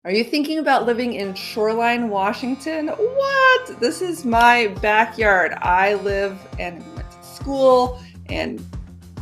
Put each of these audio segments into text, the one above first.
Are you thinking about living in Shoreline, Washington? What? This is my backyard. I live and went to school and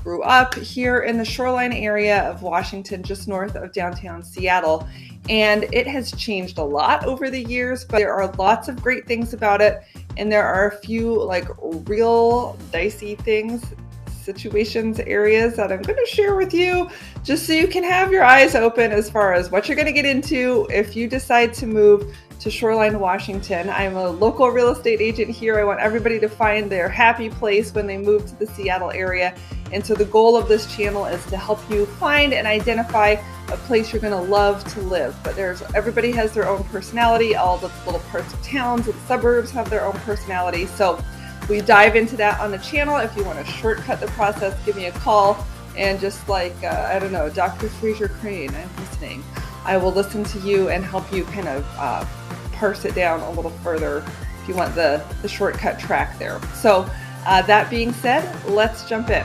grew up here in the Shoreline area of Washington, just north of downtown Seattle. And it has changed a lot over the years, but there are lots of great things about it. And there are a few like real dicey things, situations, areas that I'm going to share with you just so you can have your eyes open as far as what you're going to get into if you decide to move to Shoreline, Washington. I'm a local real estate agent here. I want everybody to find their happy place when they move to the Seattle area. And so the goal of this channel is to help you find and identify a place you're going to love to live. But everybody has their own personality. All the little parts of towns and suburbs have their own personality. So we dive into that on the channel. If you want to shortcut the process, give me a call. And just like, I don't know, Dr. Fraser Crane, I'm listening. I will listen to you and help you kind of parse it down a little further if you want the shortcut track there. So that being said, let's jump in.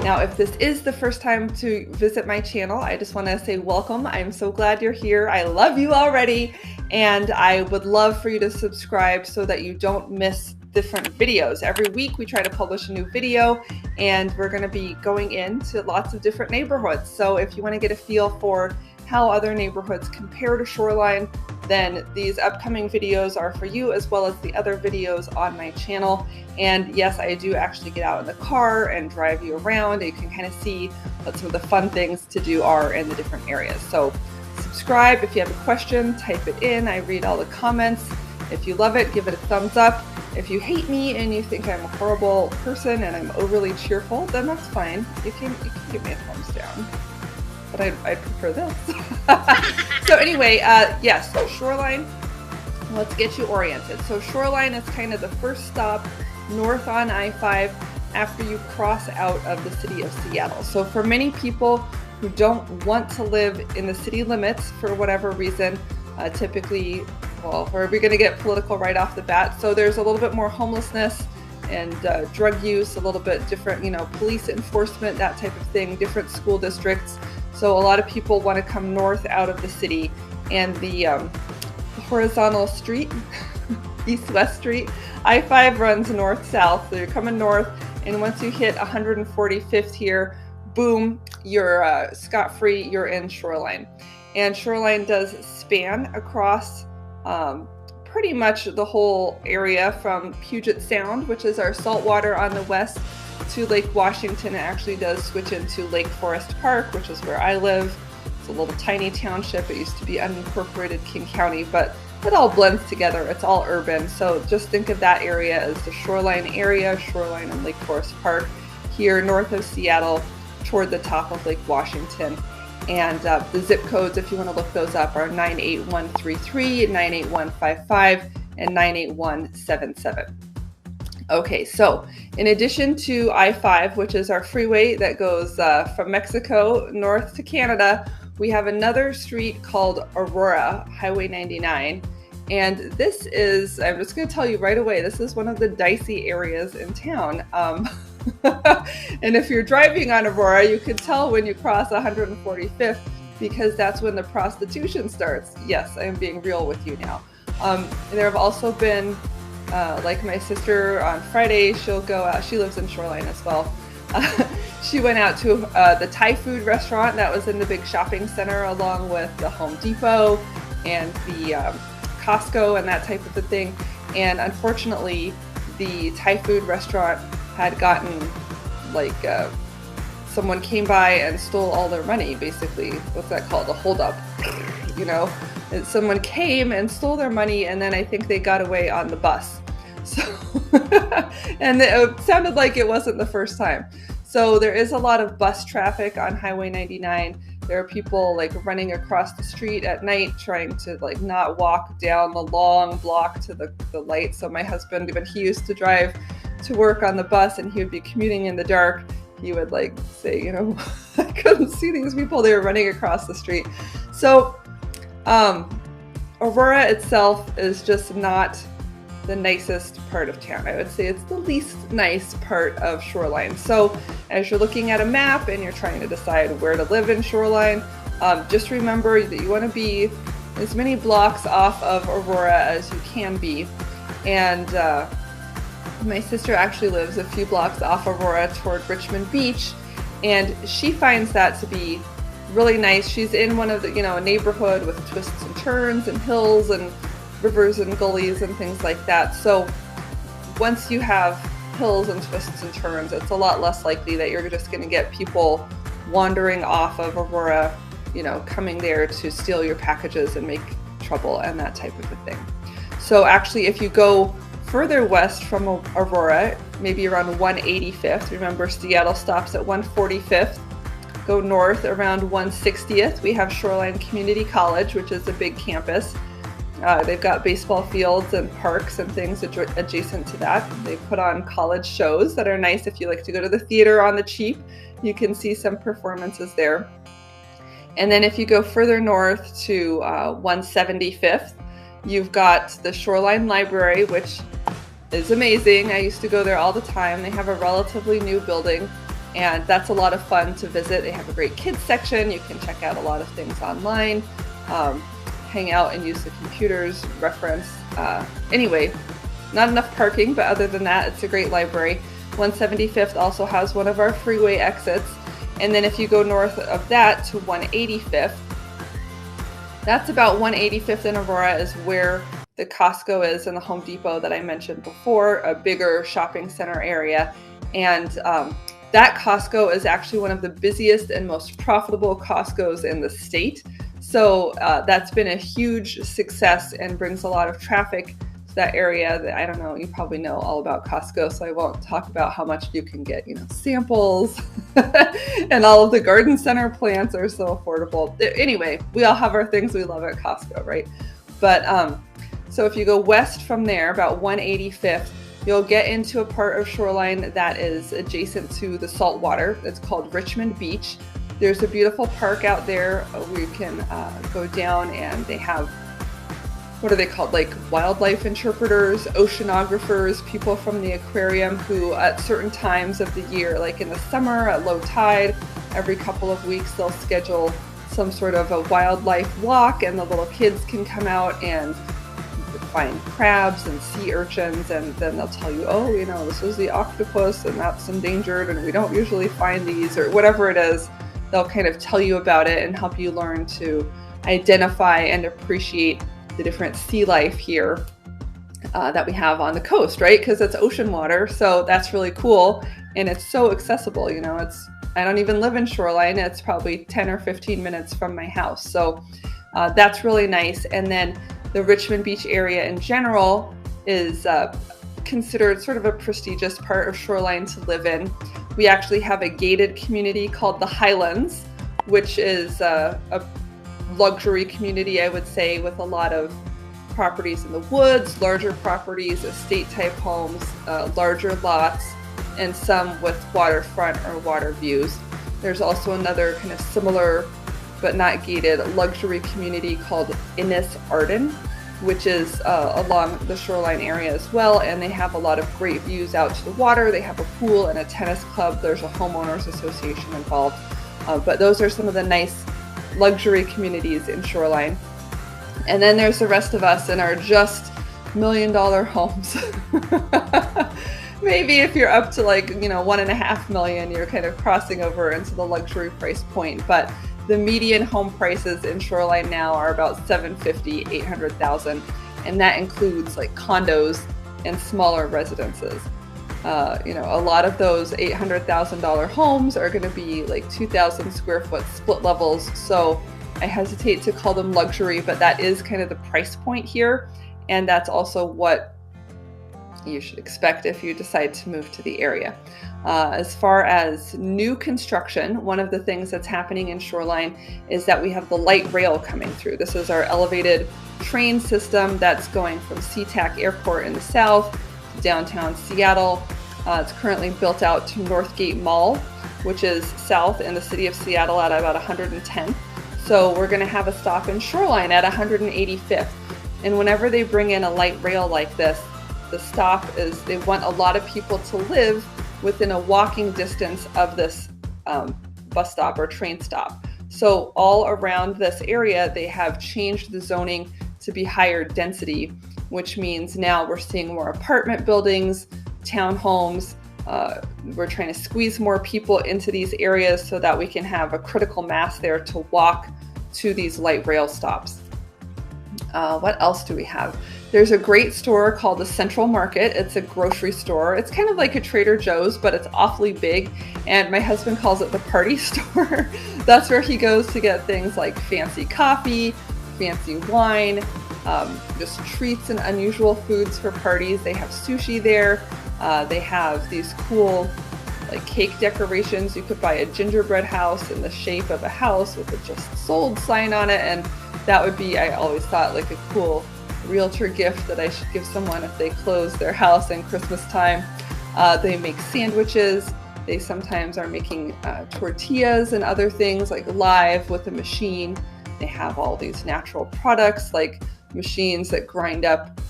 Now, if this is the first time to visit my channel, I just want to say welcome. I'm so glad you're here. I love you already. And I would love for you to subscribe so that you don't miss different videos. Every week we try to publish a new video, and we're going to be going into lots of different neighborhoods. So if you want to get a feel for how other neighborhoods compare to Shoreline, then these upcoming videos are for you, as well as the other videos on my channel. And yes, I do actually get out in the car and drive you around. You can kind of see what some of the fun things to do are in the different areas. So subscribe. If you have a question, type it in. I read all the comments. If you love it, give it a thumbs up. If you hate me and you think I'm a horrible person and I'm overly cheerful, then that's fine. You can give me a thumbs down. But I'd prefer this. So anyway, yes, Shoreline, let's get you oriented. So Shoreline is kind of the first stop north on I-5 after you cross out of the city of Seattle. So for many people who don't want to live in the city limits for whatever reason, typically, well, are we going to get political right off the bat? So there's a little bit more homelessness and drug use, a little bit different, police enforcement, that type of thing, different school districts. So a lot of people want to come north out of the city, and the horizontal street, east-west street, I-5 runs north-south. So you're coming north, and once you hit 145th here, boom, you're scot-free, you're in Shoreline. And Shoreline does span across pretty much the whole area from Puget Sound, which is our saltwater on the west, to Lake Washington. It actually does switch into Lake Forest Park, which is where I live. It's a little tiny township. It used to be unincorporated King County, but it all blends together. It's all urban. So just think of that area as the Shoreline area, Shoreline and Lake Forest Park, here north of Seattle toward the top of Lake Washington. And the zip codes, if you want to look those up, are 98133, 98155, and 98177. Okay, so in addition to I-5, which is our freeway that goes from Mexico north to Canada, we have another street called Aurora, Highway 99. And this is, I'm just going to tell you right away, this is one of the dicey areas in town. And if you're driving on Aurora, you could tell when you cross 145th, because that's when the prostitution starts. Yes, I am being real with you now. There have also been like my sister on Friday, she'll go out, she lives in Shoreline as well. She went out to the Thai food restaurant that was in the big shopping center, along with the Home Depot and the Costco and that type of a thing. And unfortunately, the Thai food restaurant had gotten, like, someone came by and stole all their money, basically. What's that called? A holdup, And someone came and stole their money, and then I think they got away on the bus. So, and it sounded like it wasn't the first time. So there is a lot of bus traffic on Highway 99. There are people like running across the street at night trying to like not walk down the long block to the light. So my husband, when he used to drive to work on the bus and he would be commuting in the dark, he would like say, I couldn't see these people. They were running across the street. So Aurora itself is just not the nicest part of town. I would say it's the least nice part of Shoreline. So as you're looking at a map and you're trying to decide where to live in Shoreline, just remember that you want to be as many blocks off of Aurora as you can be. And my sister actually lives a few blocks off Aurora toward Richmond Beach, and she finds that to be really nice. She's in one of the, a neighborhood with twists and turns and hills and rivers and gullies and things like that. So once you have hills and twists and turns, it's a lot less likely that you're just going to get people wandering off of Aurora, coming there to steal your packages and make trouble and that type of a thing. So actually, if you go further west from Aurora, maybe around 185th, remember Seattle stops at 145th, go north around 160th, we have Shoreline Community College, which is a big campus. They've got baseball fields and parks and things adjacent to that. They put on college shows that are nice. If you like to go to the theater on the cheap, you can see some performances there. And then if you go further north to 175th, you've got the Shoreline Library, which is amazing. I used to go there all the time. They have a relatively new building, and that's a lot of fun to visit. They have a great kids section. You can check out a lot of things online, hang out and use the computers, reference. Anyway, not enough parking, but other than that, it's a great library. 175th also has one of our freeway exits. And then if you go north of that to 185th, that's about 185th in Aurora is where the Costco is and the Home Depot that I mentioned before, a bigger shopping center area. And that Costco is actually one of the busiest and most profitable Costcos in the state. So that's been a huge success and brings a lot of traffic to that area. I don't know, you probably know all about Costco, so I won't talk about how much you can get, samples and all of the garden center plants are so affordable. Anyway, we all have our things we love at Costco, right? But so if you go west from there, about 185th, you'll get into a part of Shoreline that is adjacent to the salt water. It's called Richmond Beach. There's a beautiful park out there where you can go down, and they have, what are they called, like wildlife interpreters, oceanographers, people from the aquarium who at certain times of the year, like in the summer at low tide, every couple of weeks they'll schedule some sort of a wildlife walk, and the little kids can come out and find crabs and sea urchins, and then they'll tell you, oh, this was the octopus and that's endangered and we don't usually find these, or whatever it is. They'll kind of tell you about it and help you learn to identify and appreciate the different sea life here that we have on the coast, right? Because it's ocean water, so that's really cool, and it's so accessible. I don't even live in Shoreline. It's probably 10 or 15 minutes from my house, so that's really nice. And then the Richmond Beach area in general is considered sort of a prestigious part of Shoreline to live in. We actually have a gated community called the Highlands, which is a luxury community, I would say, with a lot of properties in the woods, larger properties, estate type homes, larger lots, and some with waterfront or water views. There's also another kind of similar but not gated luxury community called Innis Arden, which is along the Shoreline area as well, and they have a lot of great views out to the water. They have a pool and a tennis club. There's a homeowners association involved, but those are some of the nice luxury communities in Shoreline. And then there's the rest of us in our just $1 million homes. Maybe if you're up to like, $1.5 million, you're kind of crossing over into the luxury price point, but the median home prices in Shoreline now are about $750,000, $800,000, and that includes like condos and smaller residences. A lot of those $800,000 homes are going to be like 2,000 square foot split levels. So I hesitate to call them luxury, but that is kind of the price point here, and that's also what you should expect if you decide to move to the area. As far as new construction, one of the things that's happening in Shoreline is that we have the light rail coming through. This is our elevated train system that's going from SeaTac Airport in the south to downtown Seattle. It's currently built out to Northgate Mall, which is south in the city of Seattle at about 110th. So we're going to have a stop in Shoreline at 185th. And whenever they bring in a light rail like this, the stop is they want a lot of people to live within a walking distance of this bus stop or train stop. So all around this area, they have changed the zoning to be higher density, which means now we're seeing more apartment buildings, townhomes. We're trying to squeeze more people into these areas so that we can have a critical mass there to walk to these light rail stops. What else do we have? There's a great store called the Central Market. It's a grocery store. It's kind of like a Trader Joe's, but it's awfully big. And my husband calls it the party store. That's where he goes to get things like fancy coffee, fancy wine, just treats and unusual foods for parties. They have sushi there. They have these cool like cake decorations. You could buy a gingerbread house in the shape of a house with a just sold sign on it. And that would be, I always thought, like a cool realtor gift that I should give someone if they close their house in Christmas time. They make sandwiches. They sometimes are making tortillas and other things like live with a machine. They have all these natural products like machines that grind up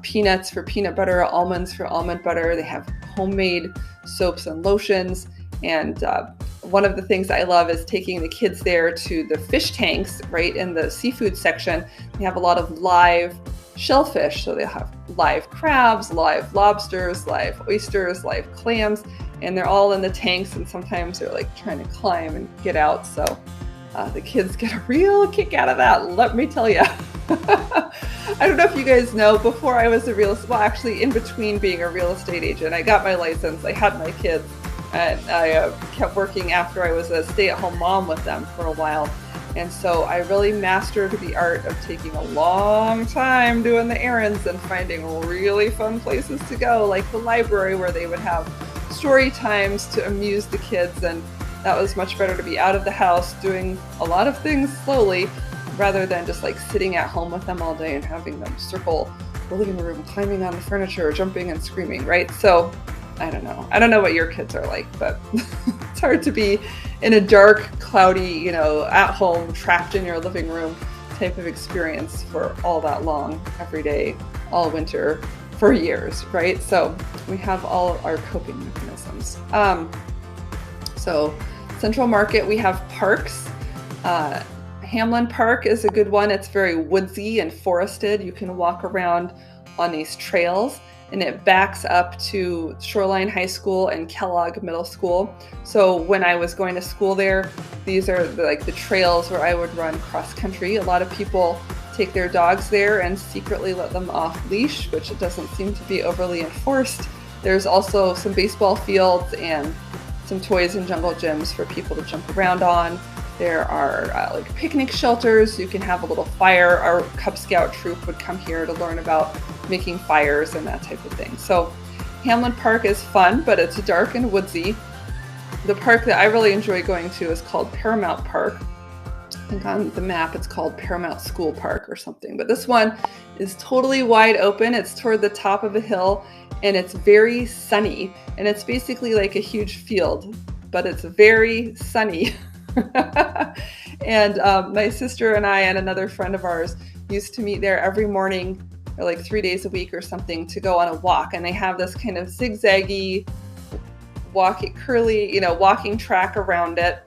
peanuts for peanut butter, almonds for almond butter. They have homemade soaps and lotions. And one of the things I love is taking the kids there to the fish tanks, right in the seafood section. They have a lot of live shellfish. So they have live crabs, live lobsters, live oysters, live clams, and they're all in the tanks. And sometimes they're like trying to climb and get out. So the kids get a real kick out of that, let me tell you. I don't know if you guys know, before I was actually in between being a real estate agent, I got my license, I had my kids, and I kept working after I was a stay-at-home mom with them for a while. And so I really mastered the art of taking a long time doing the errands and finding really fun places to go, like the library where they would have story times to amuse the kids. And that was much better to be out of the house doing a lot of things slowly rather than just like sitting at home with them all day and having them circle the living room, climbing on the furniture, jumping and screaming, right? So I don't know. I don't know what your kids are like, but it's hard to be in a dark, cloudy, at home, trapped in your living room type of experience for all that long, every day, all winter, for years, right? So we have all our coping mechanisms. So Central Market, we have parks. Hamlin Park is a good one. It's very woodsy and forested. You can walk around on these trails, and it backs up to Shoreline High School and Kellogg Middle School. So when I was going to school there, these are the trails where I would run cross country. A lot of people take their dogs there and secretly let them off leash, which it doesn't seem to be overly enforced. There's also some baseball fields and some toys and jungle gyms for people to jump around on. There are like picnic shelters. You can have a little fire. Our Cub Scout troop would come here to learn about making fires and that type of thing. So Hamlin Park is fun, but it's dark and woodsy. The park that I really enjoy going to is called Paramount Park. I think on the map it's called Paramount School Park or something, but this one is totally wide open. It's toward the top of a hill and it's very sunny, and it's basically like a huge field, but it's very sunny. And my sister and I and another friend of ours used to meet there every morning, or like 3 days a week or something, to go on a walk. And they have this kind of zigzaggy, curly, walking track around it.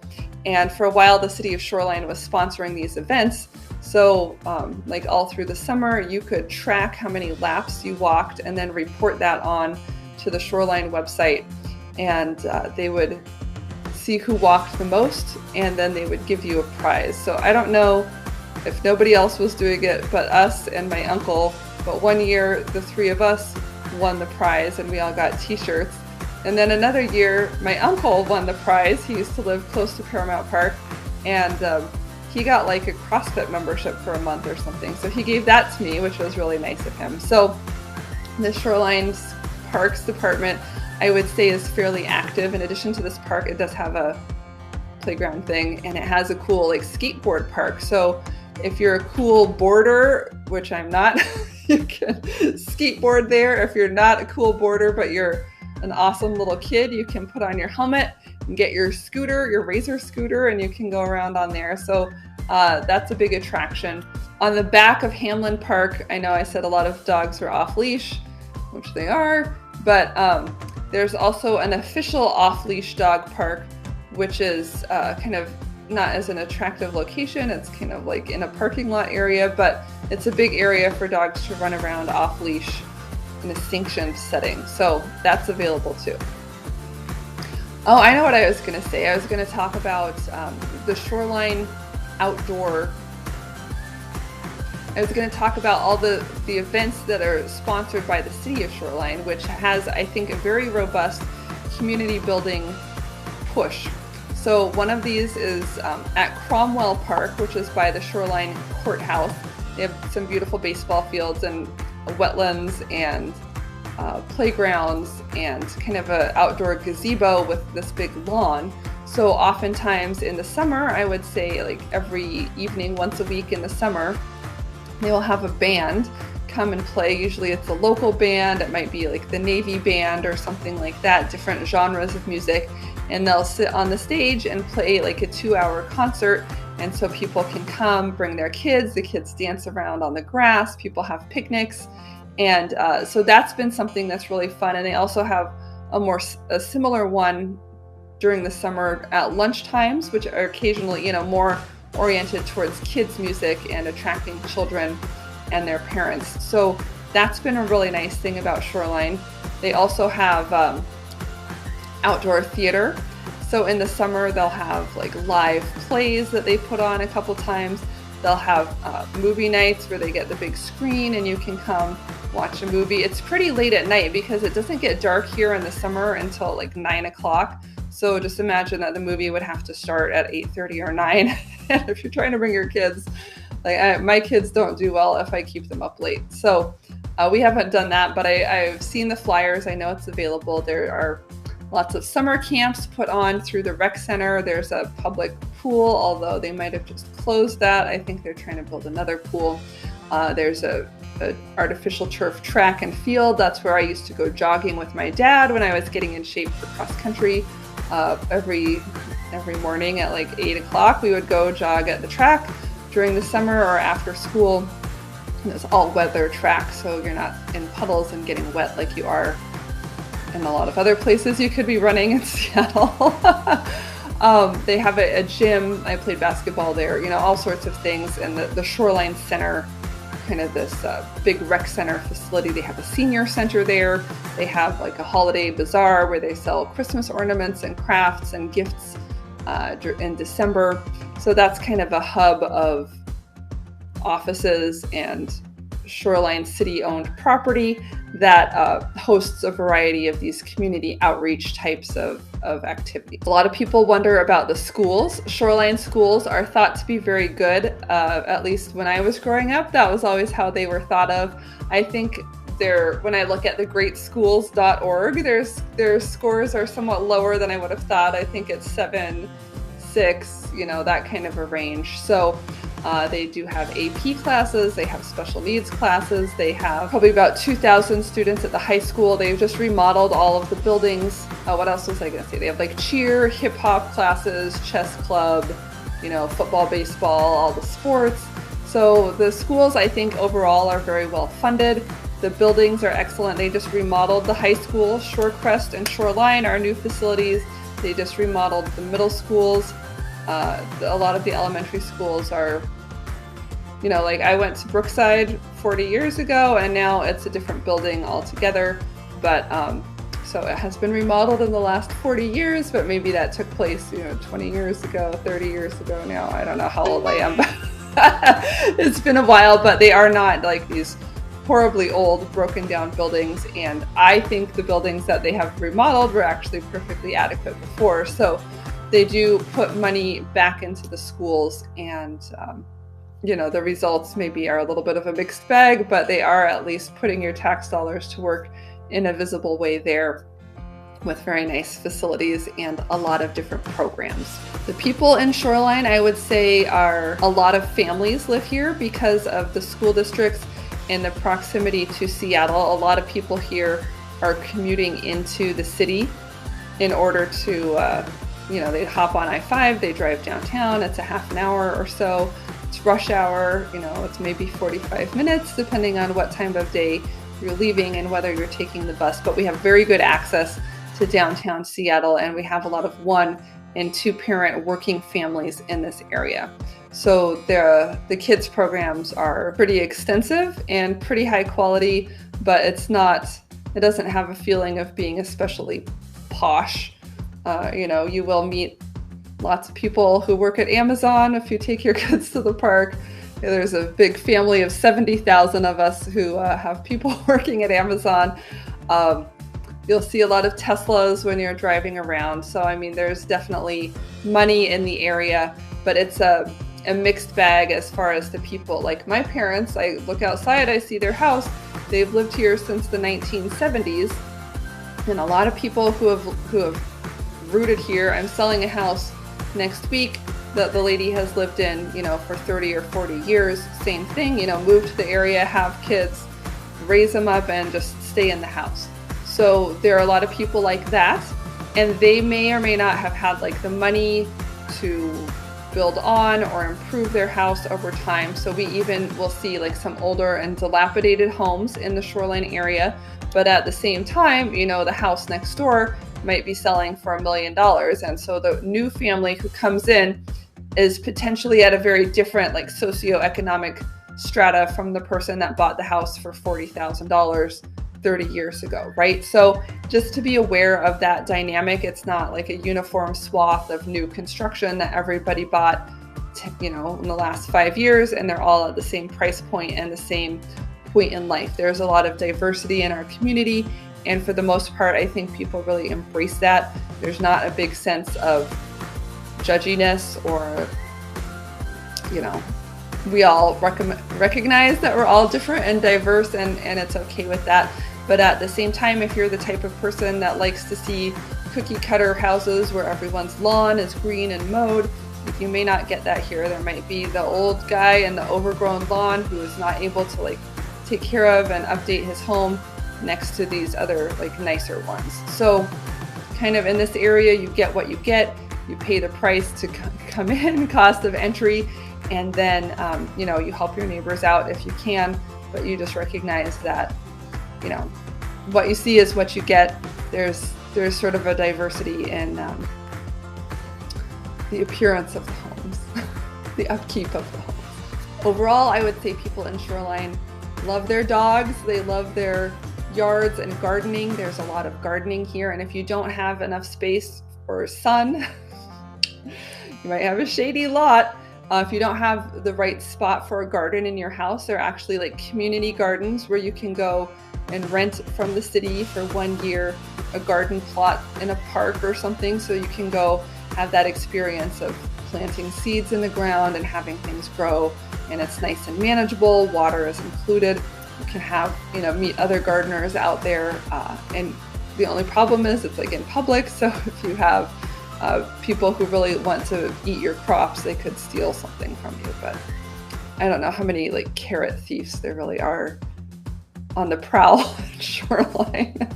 And for a while, the city of Shoreline was sponsoring these events. So like all through the summer, you could track how many laps you walked and then report that on to the Shoreline website. And they would see who walked the most, and then they would give you a prize. So I don't know if nobody else was doing it but us and my uncle, but one year the three of us won the prize and we all got t-shirts. And then another year my uncle won the prize. He used to live close to Paramount Park, and he got like a CrossFit membership for a month or something. So he gave that to me, which was really nice of him. So the Shoreline Parks Department, I would say, is fairly active. In addition to this park, it does have a playground thing, and it has a cool like skateboard park. So if you're a cool boarder, which I'm not, you can skateboard there. If you're not a cool boarder, but you're an awesome little kid, you can put on your helmet and get your scooter, your Razor scooter, and you can go around on there. So that's a big attraction. On the back of Hamlin Park, I know I said a lot of dogs were off leash. which they are, but there's also an official off-leash dog park, which is kind of not as an attractive location. It's kind of like in a parking lot area, but it's a big area for dogs to run around off-leash in a sanctioned setting. So that's available too. Oh, I know what I was going to say. I was going to talk about the Shoreline outdoor. I was going to talk about all the events that are sponsored by the city of Shoreline, which has, I think, a very robust community building push. So one of these is at Cromwell Park, which is by the Shoreline Courthouse. They have some beautiful baseball fields and wetlands and playgrounds and kind of an outdoor gazebo with this big lawn. So oftentimes in the summer, I would say like every evening, once a week in the summer, they will have a band come and play. Usually it's a local band. It might be like the Navy band or something like that, different genres of music. And they'll sit on the stage and play like a 2-hour concert. And so people can come, bring their kids, the kids dance around on the grass, people have picnics. And so that's been something that's really fun. And they also have a similar one during the summer at lunch times, which are occasionally, more oriented towards kids music and attracting children and their parents. So that's been a really nice thing about Shoreline. They also have outdoor theater. So in the summer, they'll have like live plays that they put on a couple times. They'll have movie nights where they get the big screen and you can come watch a movie. It's pretty late at night because it doesn't get dark here in the summer until like 9 o'clock. So just imagine that the movie would have to start at 8:30 or 9. And if you're trying to bring your kids, like my kids don't do well if I keep them up late. So we haven't done that, but I've seen the flyers. I know it's available. There are lots of summer camps put on through the rec center. There's a public pool, although they might have just closed that. I think they're trying to build another pool. There's a artificial turf track and field. That's where I used to go jogging with my dad when I was getting in shape for cross country. Every morning at like 8 o'clock, we would go jog at the track during the summer or after school. And it's all weather track, so you're not in puddles and getting wet like you are in a lot of other places you could be running in Seattle. They have a gym. I played basketball there, all sorts of things. And the Shoreline Center, kind of this big rec center facility. They have a senior center there. They have like a holiday bazaar where they sell Christmas ornaments and crafts and gifts in December. So that's kind of a hub of offices and Shoreline city-owned property that hosts a variety of these community outreach types of activities. A lot of people wonder about the schools. Shoreline schools are thought to be very good. At least when I was growing up, that was always how they were thought of. I think when I look at the greatschools.org, their scores are somewhat lower than I would have thought. I think it's 7, 6, that kind of a range. So they do have AP classes, they have special needs classes, they have probably about 2,000 students at the high school. They've just remodeled all of the buildings. What else was I going to say? They have like cheer, hip hop classes, chess club, football, baseball, all the sports. So the schools, I think overall are very well funded. The buildings are excellent. They just remodeled the high school. Shorecrest and Shoreline are new facilities. They just remodeled the middle schools. A lot of the elementary schools are, like I went to Brookside 40 years ago and now it's a different building altogether. But so it has been remodeled in the last 40 years, but maybe that took place, 20 years ago, 30 years ago now. I don't know how old I am, but it's been a while, but they are not like these horribly old, broken down buildings. And I think the buildings that they have remodeled were actually perfectly adequate before. So they do put money back into the schools and, the results maybe are a little bit of a mixed bag, but they are at least putting your tax dollars to work in a visible way there with very nice facilities and a lot of different programs. The people in Shoreline, I would say, are a lot of families live here because of the school districts and the proximity to Seattle. A lot of people here are commuting into the city in order to, they hop on I-5, they drive downtown, it's a half an hour or so. It's rush hour, it's maybe 45 minutes depending on what time of day you're leaving and whether you're taking the bus. But we have very good access to downtown Seattle, and we have a lot of 1- and 2-parent working families in this area. So the kids programs are pretty extensive and pretty high quality, but it doesn't have a feeling of being especially posh. You will meet lots of people who work at Amazon if you take your kids to the park. There's a big family of 70,000 of us who have people working at Amazon. You'll see a lot of Teslas when you're driving around. So, I mean, there's definitely money in the area, but it's a mixed bag as far as the people. Like my parents, I look outside, I see their house. They've lived here since the 1970s. And a lot of people who have rooted here. I'm selling a house next week that the lady has lived in, for 30 or 40 years. Same thing, move to the area, have kids, raise them up, and just stay in the house. So there are a lot of people like that, and they may or may not have had like the money to build on or improve their house over time. So we even will see like some older and dilapidated homes in the Shoreline area, but at the same time, the house next door might be selling for $1 million. And so the new family who comes in is potentially at a very different like socioeconomic strata from the person that bought the house for $40,000 30 years ago, right? So just to be aware of that dynamic, it's not like a uniform swath of new construction that everybody bought, in the last 5 years, and they're all at the same price point and the same point in life. There's a lot of diversity in our community, and for the most part, I think people really embrace that. There's not a big sense of judginess or, we all recognize that we're all different and diverse, and it's okay with that. But at the same time, if you're the type of person that likes to see cookie cutter houses where everyone's lawn is green and mowed, you may not get that here. There might be the old guy in the overgrown lawn who is not able to like take care of and update his home next to these other like nicer ones. So kind of in this area, you get what you get. You pay the price to come in, cost of entry, and then you help your neighbors out if you can, but you just recognize that what you see is what you get. There's sort of a diversity in the appearance of the homes, the upkeep of the homes. Overall, I would say people in Shoreline love their dogs. They love their yards and gardening. There's a lot of gardening here, and if you don't have enough space for sun, you might have a shady lot. If you don't have the right spot for a garden in your house, there are actually like community gardens where you can go and rent from the city for 1 year a garden plot in a park or something, so you can go have that experience of planting seeds in the ground and having things grow, and it's nice and manageable. Water is included. You can have meet other gardeners out there, and the only problem is it's like in public, so if you have people who really want to eat your crops, they could steal something from you. But I don't know how many like carrot thieves there really are on the prowl at Shoreline.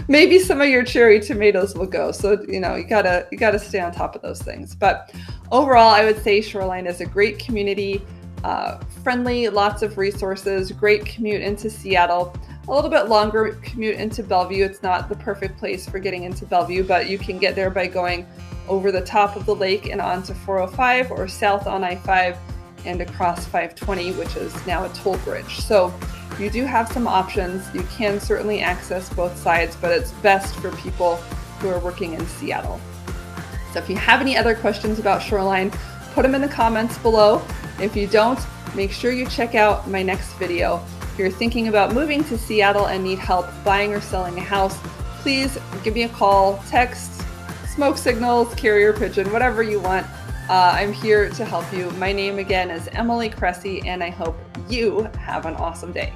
Maybe some of your cherry tomatoes will go. So, you gotta stay on top of those things. But overall, I would say Shoreline is a great community, friendly, lots of resources, great commute into Seattle, a little bit longer commute into Bellevue. It's not the perfect place for getting into Bellevue, but you can get there by going over the top of the lake and onto 405 or south on I-5 and across 520, which is now a toll bridge. So you do have some options. You can certainly access both sides, but it's best for people who are working in Seattle. So if you have any other questions about Shoreline, put them in the comments below. If you don't, make sure you check out my next video. If you're thinking about moving to Seattle and need help buying or selling a house, please give me a call, text, smoke signals, carrier pigeon, whatever you want. I'm here to help you. My name again is Emily Cressy, and I hope you have an awesome day.